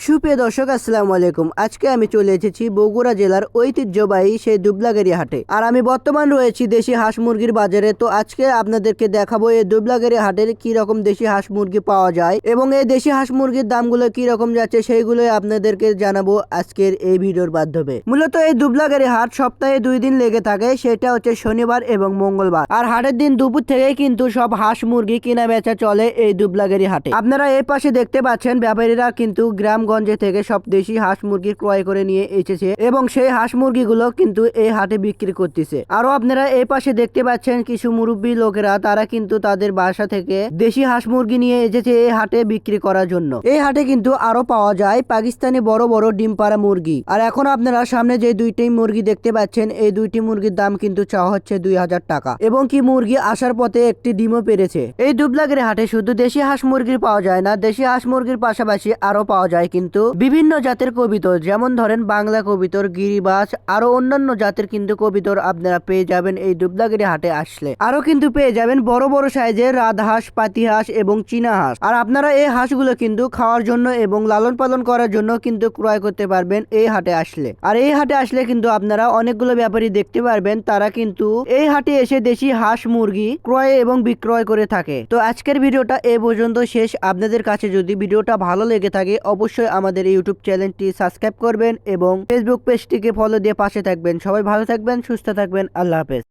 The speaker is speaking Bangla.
সুপ্রিয় দর্শক, আসসালামু আলাইকুম। আজকে আমি চলে এসেছি বগুড়া জেলার ঐতিহ্যবাহী সেই দুবলাগেরি হাটে। আর আমি বর্তমান রয়েছি দেশি হাঁস মুরগির বাজারে। তো আজকে আপনাদেরকে দেখাবো এই দুবলাগেরি হাটের কি রকম দেশি হাঁস মুরগি পাওয়া যায় এবং এই দেশি হাঁস মুরগির দামগুলো কি রকম যাচ্ছে সেইগুলোই আপনাদেরকে জানাবো আজকের এই ভিডিওর মাধ্যমে। মূলত এই দুবলাগেরি হাট সপ্তাহে 2 দিন লেগে থাকে, সেটা হচ্ছে শনিবার এবং মঙ্গলবার। আর হাটের দিন দুপুর থেকেই কিন্তু সব হাঁস মুরগি কেনা বেচা চলে এই দুবলাগেরি হাটে। আপনারা এই পাশে দেখতে পাচ্ছেন ব্যাপারীরা কিন্তু গ্রামগঞ্জে থেকে সব দেশি হাঁস মুরগি ক্রয় করে নিয়ে এসেছে এবং সেই হাঁস মুরগিগুলো কিন্তু এই হাটে বিক্রি করতেছে। আরো আপনারা এই পাশে দেখতে পাচ্ছেন কিছু মুরব্বী লোকেরা, তারা কিন্তু তাদের বাসা থেকে দেশি হাঁস মুরগি নিয়ে এসেছে এই হাটে বিক্রি করার জন্য। এই হাটে কিন্তু আরো পাওয়া যায় পাকিস্তানি বড় বড় ডিম পাড়া মুরগি। আর এখন আপনারা সামনে যে দুইটি মুরগি দেখতে পাচ্ছেন, এই দুইটি মুরগির দাম কিন্তু চাওয়া হচ্ছে 2000 টাকা এবং কি মুরগি আসার পথে একটি ডিমও পেরেছে। এই দুবলাগেরি হাটে শুধু দেশি হাঁস মুরগি পাওয়া যায় না, দেশি হাঁস মুরগির পাশাপাশি আরো পাওয়া যায় কিন্তু বিভিন্ন জাতের কবিতর, যেমন ধরেন বাংলা কবিতর, গিরিবাজ, আরো অন্যান্য জাতের কিন্তু কবিতর আপনারা পেয়ে যাবেন এই দুবলাগেরি হাটে আসলে। আরো কিন্তু পেয়ে যাবেন বড় বড় সাইজের রাজহাঁস, পাতিহাঁস এবং চীনা হাঁস। আর আপনারা এই হাঁসগুলো কিন্তু খাওয়ার জন্য এবং লালন পালন করার জন্য কিন্তু ক্রয় করতে পারবেন এই হাটে আসলে। আর এই হাটে আসলে কিন্তু আপনারা অনেকগুলো ব্যাপারী দেখতে পারবেন, তারা কিন্তু এই হাটে এসে দেশি হাঁস মুরগি ক্রয় এবং বিক্রয় করে থাকে। তো আজকের ভিডিওটা এ পর্যন্ত শেষ। আপনাদের কাছে যদি ভিডিওটা ভালো লেগে থাকে অবশ্যই আমাদের ইউটিউব চ্যানেলটি সাবস্ক্রাইব করবেন এবং ফেসবুক পেজটিকে ফলো দিয়ে পাশে থাকবেন। সবাই ভালো থাকবেন, সুস্থ থাকবেন। আল্লাহ হাফেজ।